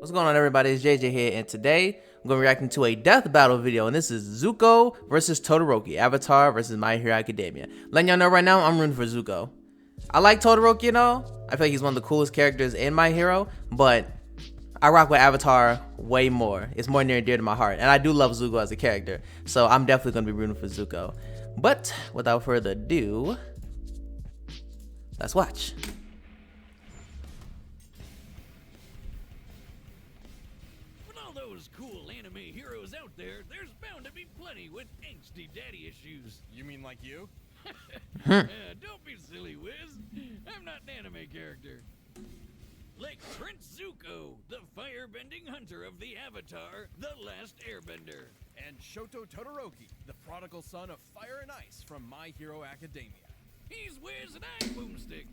What's going on, everybody? It's JJ here, and today I'm going to be reacting to a death battle video, and this is Zuko versus Todoroki, Avatar versus My Hero Academia. Letting y'all know right now, I'm rooting for Zuko. I like Todoroki, I feel like he's one of the coolest characters in My Hero, but I rock with Avatar way more. It's more near and dear to my heart, and I do love Zuko as a character, so I'm definitely going to be rooting for Zuko. But without further ado, let's watch. Cool anime heroes out there, there's bound to be plenty with angsty daddy issues. You mean like you? Don't be silly, Wiz. I'm not an anime character. Like Prince Zuko, the firebending hunter of the Avatar, The Last Airbender. And Shoto Todoroki, the prodigal son of fire and ice from My Hero Academia. He's Wiz and I'm Boomstick.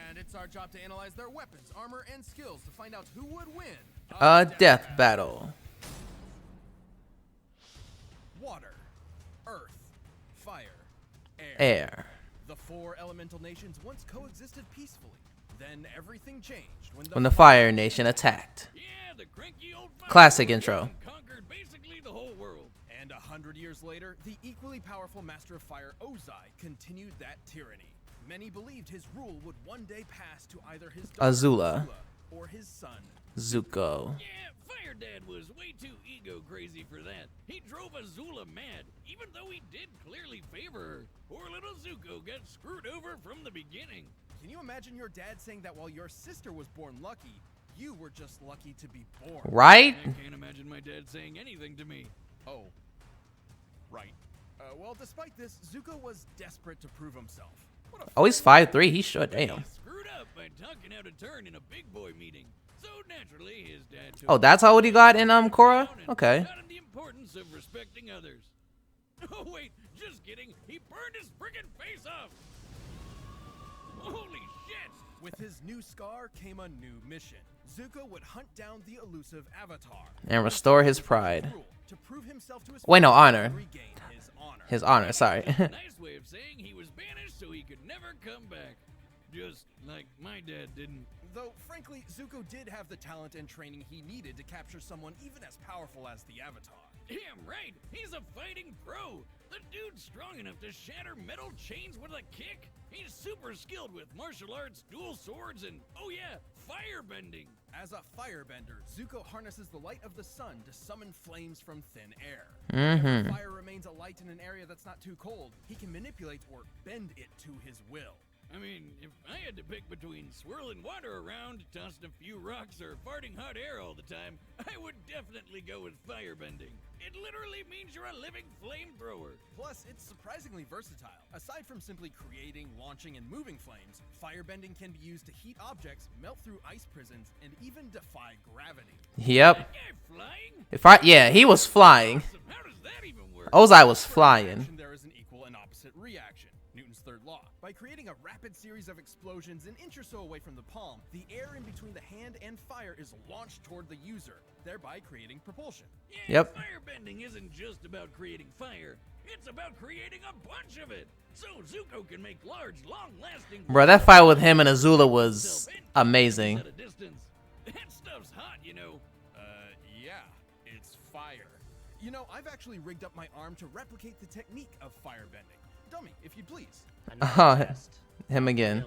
And it's our job to analyze their weapons, armor, and skills to find out who would win A death battle. Water, earth, fire, Air. The four elemental nations once coexisted peacefully. Then everything changed When the Fire Nation attacked. Yeah, the cranky old Classic intro. Conquered basically the whole world. And 100 years later, the equally powerful Master of Fire Ozai continued that tyranny. Many believed his rule would one day pass to either his daughter Azula or his son Zuko. Yeah, Fire Dad was way too ego crazy for that. He drove Azula mad, even though he did clearly favor her. Poor little Zuko got screwed over from the beginning. Can you imagine your dad saying that while your sister was born lucky, you were just lucky to be born? Right? I can't imagine my dad saying anything to me. Oh, right. Well, despite this, Zuko was desperate to prove himself. Oh, he's 5'3". He's short. Damn. He screwed up by talking out of turn in a big boy meeting. So naturally, his dad took Oh, that's how old he got in Korra? Okay. taught him the importance of respecting others. Oh wait, just kidding. He burned his friggin' face off. Holy shit! With his new scar came a new mission. Zuko would hunt down the elusive Avatar And restore his pride. to prove himself to his Wait, no, family honor. and regain his honor. His honor, sorry. Nice way of saying he was banished so he could never come back. Just like my dad didn't. Though, frankly, Zuko did have the talent and training he needed to capture someone even as powerful as the Avatar. Damn right, he's a fighting pro. The dude's strong enough to shatter metal chains with a kick. He's super skilled with martial arts, dual swords, and, oh yeah, firebending. As a firebender, Zuko harnesses the light of the sun to summon flames from thin air. If fire remains a light in an area that's not too cold, he can manipulate or bend it to his will. I mean, if I had to pick between swirling water around, tossing a few rocks, or farting hot air all the time, I would definitely go with firebending. It literally means you're a living flamethrower. Plus, it's surprisingly versatile. Aside from simply creating, launching, and moving flames, firebending can be used to heat objects, melt through ice prisons, and even defy gravity. Yep. That guy flying? Yeah, he was flying. Awesome. How does that even work? Ozai was flying. There is an equal and opposite reaction. Newton's third law. By creating a rapid series of explosions an inch or so away from the palm, the air in between the hand and fire is launched toward the user, thereby creating propulsion. Yeah, Yep. Firebending isn't just about creating fire. It's about creating a bunch of it. So Zuko can make large, long-lasting... Bro, that fight with him and Azula was amazing. At a distance. That stuff's hot, you know. Yeah, it's fire. You know, I've actually rigged up my arm to replicate the technique of firebending. Dummy, if you'd please. Him again.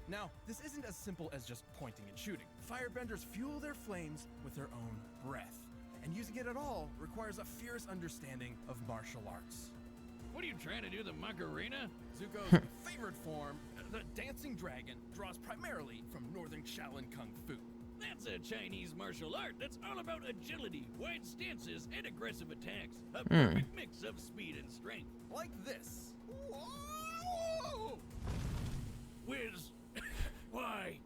Now, this isn't as simple as just pointing and shooting. Firebenders fuel their flames with their own breath. And using it at all requires a fierce understanding of martial arts. What are you trying to do, the Macarena? Zuko's favorite form, the dancing dragon, draws primarily from northern Shaolin Kung Fu. That's a Chinese martial art that's all about agility, wide stances, and aggressive attacks. A perfect mix of speed and strength. Like this. Whoa! Wiz, why?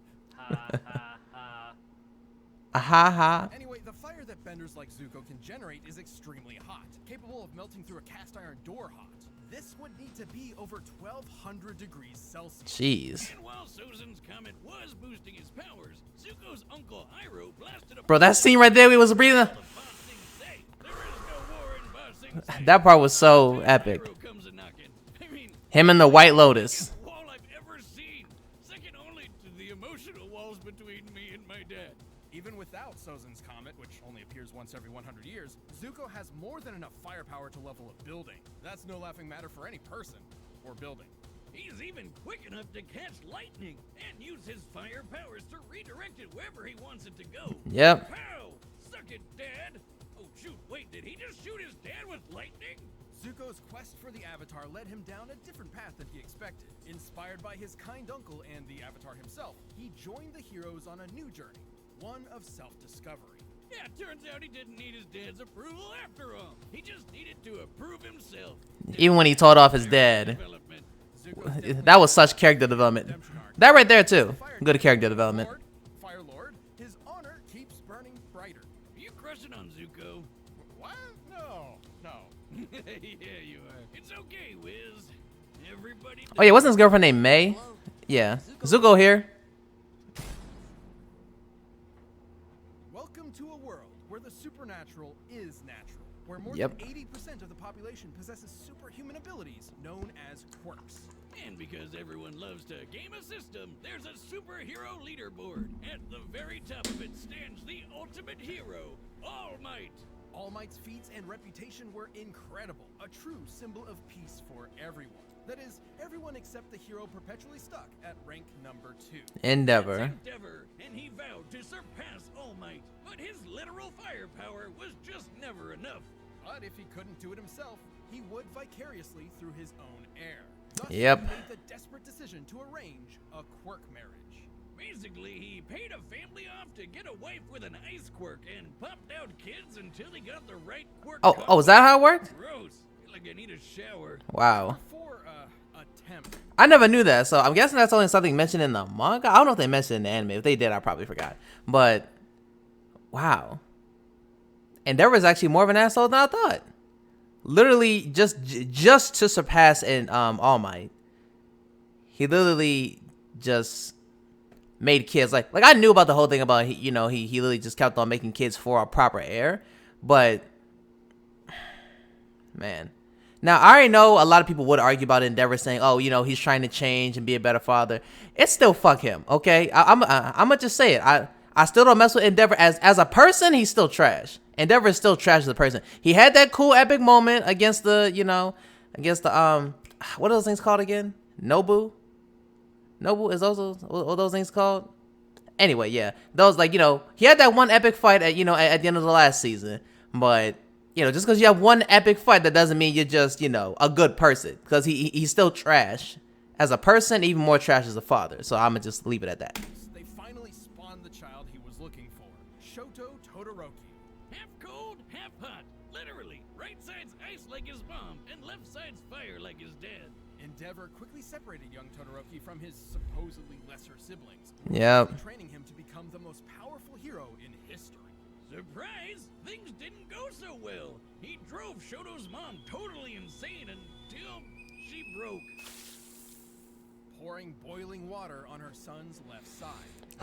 Ha. Anyway, the fire that benders like Zuko can generate is extremely hot, capable of melting through a cast iron door hot. This would need to be over 1200 degrees Celsius. Jeez. And while Sozin's comet was boosting his powers, Zuko's uncle Iroh blasted a... Bro, that scene right there, we was breathing. There is no war in Ba Sing Se. That part was so epic. Iroh comes a-knockin'. I mean, Him and the White Lotus. wall I've ever seen, second only to the emotional walls between me and my dad. Even without Sozin's comet, which only appears once every 100 years, Zuko has more than enough firepower to level a building. That's no laughing matter for any person or building. He's even quick enough to catch lightning and use his fire powers to redirect it wherever he wants it to go. Yep. Pow! Suck it, Dad! Oh shoot, wait, did he just shoot his dad with lightning? Zuko's quest for the Avatar led him down a different path than he expected. Inspired by his kind uncle and the Avatar himself, he joined the heroes on a new journey, one of self-discovery. Yeah, turns out he didn't need his dad's approval after all. He just needed to approve himself. Even when he told off his dad. Development. That was such character development. That right there too. Good character development. Fire Lord, his honor keeps burning brighter. Are you crushing on Zuko? What? No. Yeah, you are. It's okay, Wiz. Everybody. Oh yeah, wasn't his girlfriend named May? Yeah. Zuko here. Welcome to a world where the supernatural is natural, where more Yep. than 80% of the population possesses superhuman abilities known as quirks. And because everyone loves to game a system, there's a superhero leaderboard. At the very top of it stands the ultimate hero, All Might. All Might's feats and reputation were incredible, a true symbol of peace for everyone. That is, everyone except the hero perpetually stuck at rank number 2. Endeavor. That's Endeavor, and he vowed to surpass All Might. But his literal firepower was just never enough. But if he couldn't do it himself, he would vicariously through his own heir. Thus, Yep. he made the desperate decision to arrange a quirk marriage. Basically, he paid a family off to get a wife with an ice quirk and popped out kids until he got the right quirk. Oh, is that how it worked? Gross. Feel like I need a shower. Wow. For attempt. I never knew that, so I'm guessing that's only something mentioned in the manga. I don't know if they mentioned in the anime. If they did, I probably forgot. But wow. Endeavor is actually more of an asshole than I thought. Literally, just to surpass in All Might, he literally just made kids like I knew about the whole thing about he literally just kept on making kids for a proper heir, but man. Now I already know a lot of people would argue about Endeavor saying, oh, he's trying to change and be a better father. It's still fuck him, okay? I'm gonna just say it. I still don't mess with Endeavor as a person. He's still trash. Endeavor is still trash as a person. He had that cool epic moment against the what are those things called again? Nobu is what those things called? Anyway, yeah, those he had that one epic fight at at the end of the last season, but just because you have one epic fight, that doesn't mean you're just a good person, because he's still trash as a person, even more trash as a father. So I'm gonna just leave it at that. They finally spawned the child he was looking for, Shoto Todoroki. Half cold, half hot. Literally, right side's ice like his mom, and left side's fire like his dad. Endeavor quickly separated young Todoroki from his supposedly lesser siblings, Yep. training him to become the most powerful hero in history. Surprise! Things didn't go so well. He drove Shoto's mom totally insane until she broke. Pouring boiling water on her son's left side.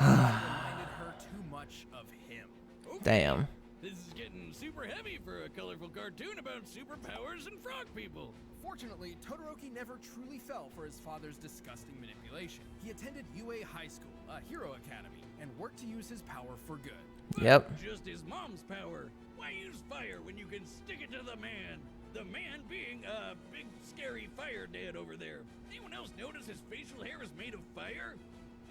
Reminded her too much of him. Okay, Damn. This is getting super heavy for a colorful cartoon about superpowers and frog people. Fortunately, Todoroki never truly fell for his father's disgusting manipulation. He attended UA High School, a hero academy, and worked to use his power for good. But Yep. just his mom's power. Why use fire when you can stick it to the man? The man being a big scary fire dad over there. Anyone else notice his facial hair is made of fire?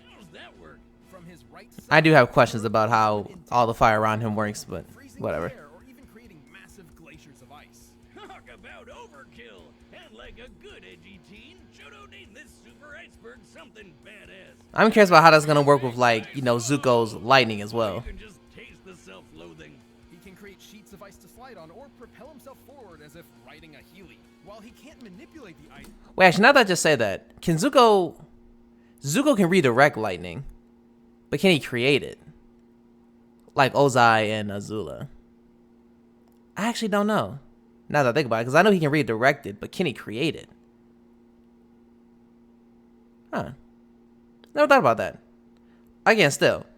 How does that work? From his right side, I do have questions about how all the fire around him works, but freezing whatever. the air or even creating massive glaciers of ice. Talk about overkill! And like a good edgy teen, Shoto named this super iceberg something badass. I'm curious about how that's gonna work with Zuko's lightning as You well. can just taste the self-loathing. He can create sheets of ice to slide on or propel himself forward as if riding a Heeley. While he can't manipulate the ice, Wait, actually, now that I just say that, can Zuko can redirect lightning, but can he create it? Like Ozai and Azula. I actually don't know. Now that I think about it, because I know he can redirect it, but can he create it? Huh. Never thought about that. Again,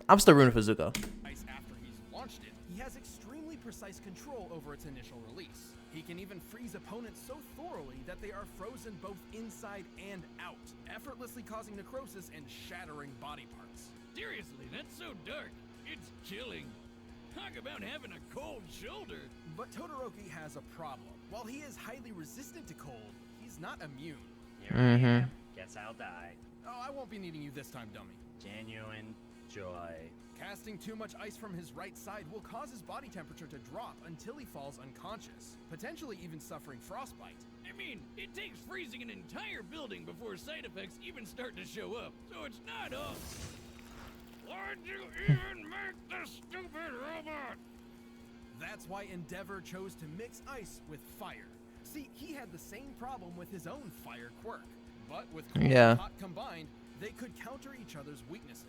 I'm still rooting for Zuko. ice after he's launched it, he has extremely precise control over its initial release. He can even freeze opponents so thoroughly that they are frozen both inside and out, effortlessly causing necrosis and shattering body parts. Seriously, that's so dark. It's chilling. Talk about having a cold shoulder. But Todoroki has a problem. While he is highly resistant to cold, he's not immune. Here I am. Guess I'll die. Oh, I won't be needing you this time, dummy. Genuine joy. Casting too much ice from his right side will cause his body temperature to drop until he falls unconscious, potentially even suffering frostbite. I mean, it takes freezing an entire building before side effects even start to show up, so it's not all. Why'd you even make this stupid robot? That's why Endeavor chose to mix ice with fire. See, he had the same problem with his own fire quirk, but with cold and hot combined, they could counter each other's weaknesses.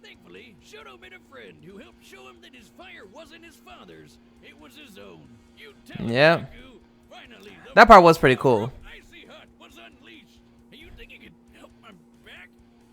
Thankfully, Shoto made a friend who helped show him that his fire wasn't his father's, it was his own. You tell him, Deku. Finally, that part was pretty cool. Icy hut was unleashed. And you think you could help my back?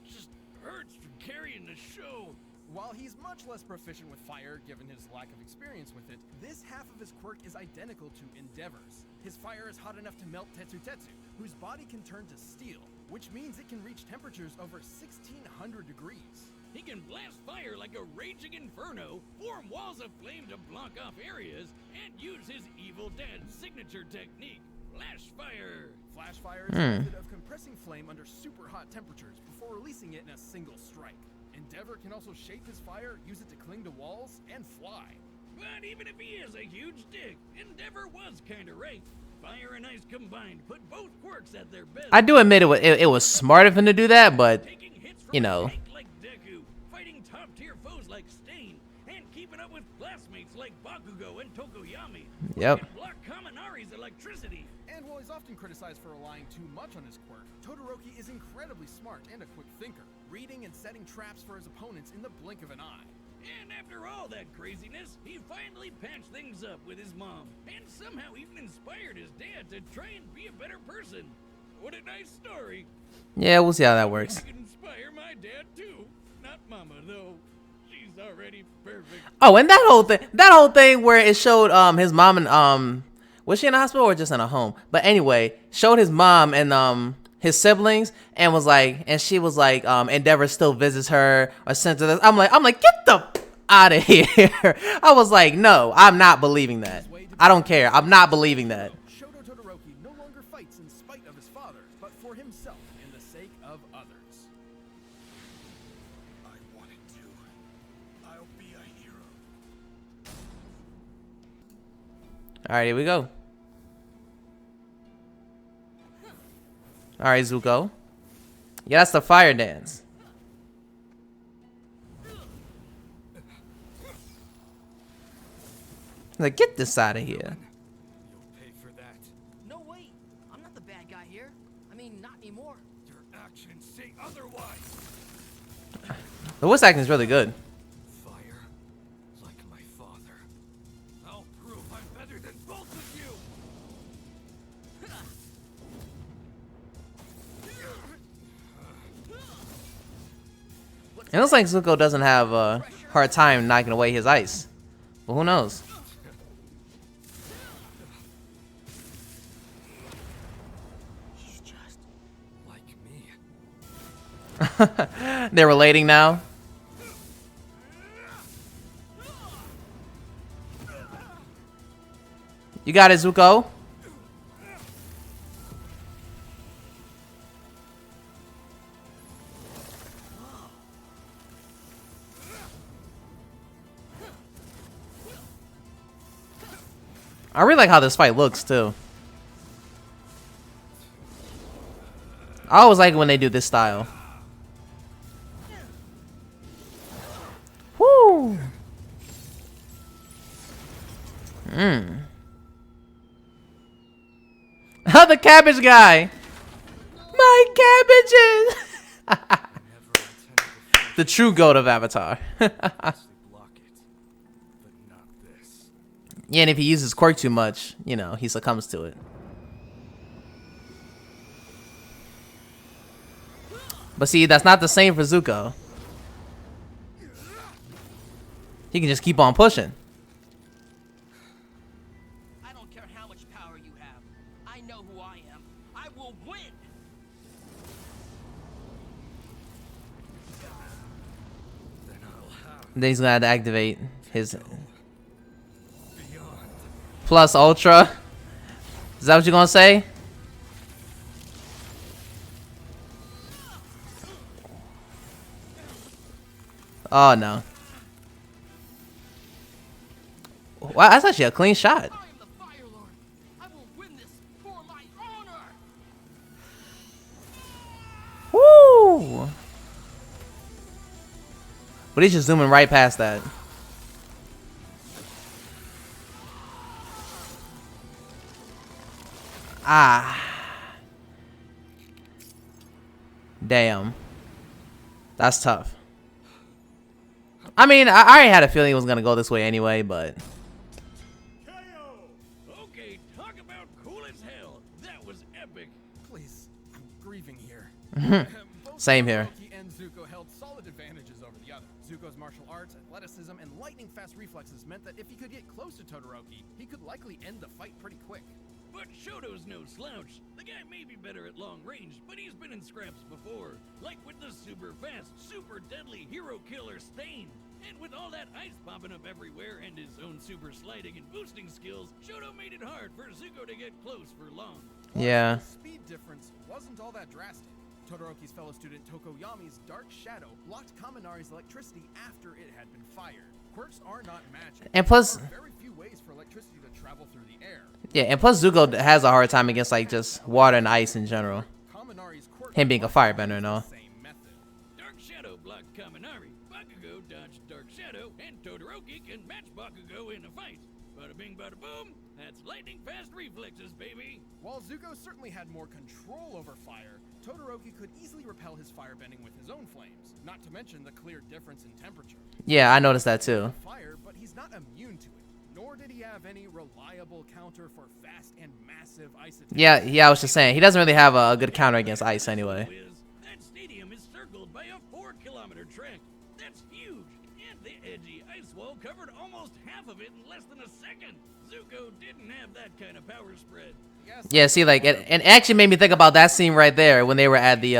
Just hurts from carrying the show. While he's much less proficient with fire given his lack of experience with it, this half of his quirk is identical to Endeavor's. His fire is hot enough to melt Tetsu Tetsu, whose body can turn to steel, which means it can reach temperatures over 1600 degrees. He can blast fire like a raging inferno, form walls of flame to block off areas, and use his evil dad's signature technique, flash fire. Flash fire is a method of compressing flame under super hot temperatures before releasing it in a single strike. Endeavor can also shape his fire, use it to cling to walls, and fly. But even if he is a huge dick, Endeavor was kinda right. Fire and ice combined put both quirks at their best. I do admit it was smart of him to do that, but Taking hits from you know. a tank like Deku, fighting top-tier foes like Stain, and keeping up with classmates like Bakugo and Tokoyami. Yep. Who can block Kaminari's electricity. And while he's often criticized for relying too much on his quirk, Todoroki is incredibly smart and a quick thinker, reading and setting traps for his opponents in the blink of an eye. And after all that craziness, he finally patched things up with his mom, and somehow even inspired his dad to try and be a better person. What a nice story. Yeah, we'll see how that works. I can inspire my dad too. Not Mama though. She's already perfect. Oh, and that whole thing where it showed his mom and was she in a hospital or just in a home? But anyway, showed his mom and his siblings and was like, and she was like, Endeavor still visits her or sends her this. I'm like, get the out of here. I was like, no, I'm not believing that. I don't care. I'm not believing that. Shoto Todoroki no longer fights in spite of his father, but for himself and the sake of others. I wanted to. I'll be a hero. All right, here we go. All right, Zuko. Yeah, that's the fire dance. Like, get this out of here. You'll pay for that. No, wait. I'm not the bad guy here. I mean, not anymore. Your actions say otherwise. The voice acting is really good. Fire, like my father. I'll prove I'm better than both of you. It looks like Zuko doesn't have a hard time knocking away his ice. But who knows? He's just like me. They're relating now. You got it, Zuko. I really like how this fight looks too. I always like it when they do this style. Woo! The cabbage guy! My cabbages! The true goat of Avatar. Block it, but not this. Yeah, and if he uses quirk too much, you know, he succumbs to it. But see, that's not the same for Zuko. He can just keep on pushing. I don't care how much power you have. I know who I am. I will win. Then I'll have Then he's gonna have to activate his plus ultra. Is that what you're gonna say? Oh no. Wow, that's actually a clean shot. I am the Fire Lord. I will win this for my honor. Woo! But he's just zooming right past that. Ah. Damn. That's tough. I mean, I already had a feeling it was gonna go this way anyway, but Okay, talk about cool as hell. That was epic. Please, I'm grieving here. Both Same here. Todoroki and Zuko held solid advantages over the other. Zuko's martial arts, athleticism, and lightning-fast reflexes meant that if he could get close to Todoroki, he could likely end the fight pretty quick. But Shoto's no slouch. The guy may be better at long range, but he's been in scraps before. Like with the super fast, super deadly hero killer Stain. And with all that ice popping up everywhere and his own super sliding and boosting skills, Shoto made it hard for Zuko to get close for long. yeah. The speed difference wasn't all that drastic. Todoroki's fellow student Tokoyami's Dark Shadow blocked Kaminari's electricity after it had been fired. Quirks are not magic. And plus- there are very few ways for electricity to travel through the air. Yeah, and plus Zuko has a hard time against like just water and ice in general. Kaminari's quirk Him being a firebender and all. same method. Dark Shadow blocked Kaminari, Bakugo dodged Dark Shadow, and Todoroki can match Bakugo in a fight. Bada bing bada boom, that's lightning fast reflexes, baby. While Zuko certainly had more control over fire, Todoroki could easily repel his firebending with his own flames, not to mention the clear difference in temperature. Yeah, I noticed that too. Fire, but he's not immune to it. Nor did he have any reliable counter for fast and massive ice attacks. Yeah, I was just saying he doesn't really have a good counter against ice anyway. That stadium is circled by a 4-kilometer track. That's huge. And the edgy ice wall covered almost half of it in less than a second. Zuko didn't have that kind of power spread. Yes, Yeah, see, like, it actually made me think about that scene right there when they were at the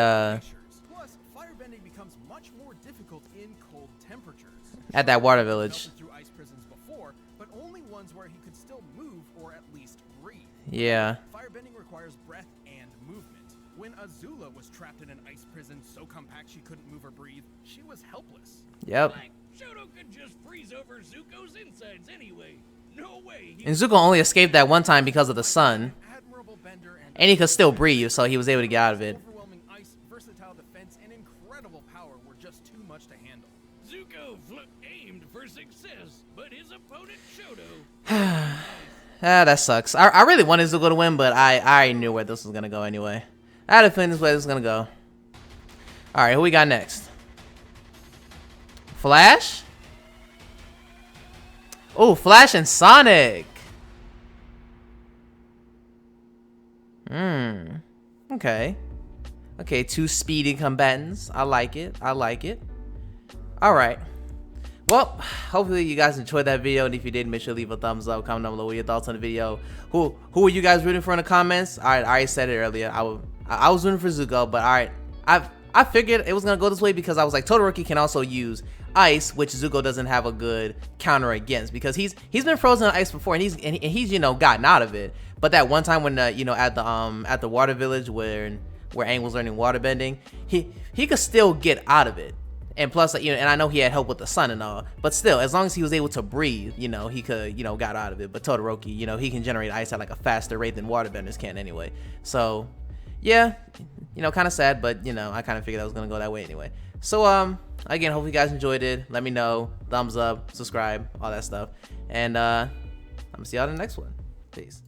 Plus, firebending becomes much more difficult in cold temperatures. at that water village. Melted through ice prisons before, but only ones where he could still move or at least breathe. Yeah. Firebending requires breath and movement. When Azula was trapped in an ice prison so compact she couldn't move or breathe, she was helpless. Yep. Like, Shoto could just freeze over Zuko's insides anyway. No way. And Zuko only escaped that one time because of the sun, Admirable bender and he could still breathe, so he was able to get out of it. overwhelming ice, versatile defense, and incredible power were just too much to handle. Zuko aimed for success, but his opponent Shoto. Ah, that sucks. I really wanted Zuko to win, but I already knew where this was gonna go anyway. I had a feeling this way this was gonna go. All right, who we got next? Flash? Oh, Flash and Sonic. Okay. Okay, two speedy combatants. I like it. I like it. All right. Well, hopefully you guys enjoyed that video, and if you did, make sure to leave a thumbs up, comment down below with your thoughts on the video. Who are you guys rooting for in the comments? All right, I already said it earlier. I was rooting for Zuko, but all right, I figured it was gonna go this way because I was like, Todoroki can also use ice, which Zuko doesn't have a good counter against because he's been frozen in ice before, and he's gotten out of it. But that one time when at the water village where Aang was learning waterbending, he could still get out of it. And plus, and I know he had help with the sun and all, but still, as long as he was able to breathe, he could, got out of it. But Todoroki, he can generate ice at like a faster rate than waterbenders can anyway. So, yeah, kind of sad, but I kind of figured I was gonna go that way anyway. So, again, hope you guys enjoyed it. Let me know, thumbs up, subscribe, all that stuff, and I'm gonna see y'all in the next one. Peace.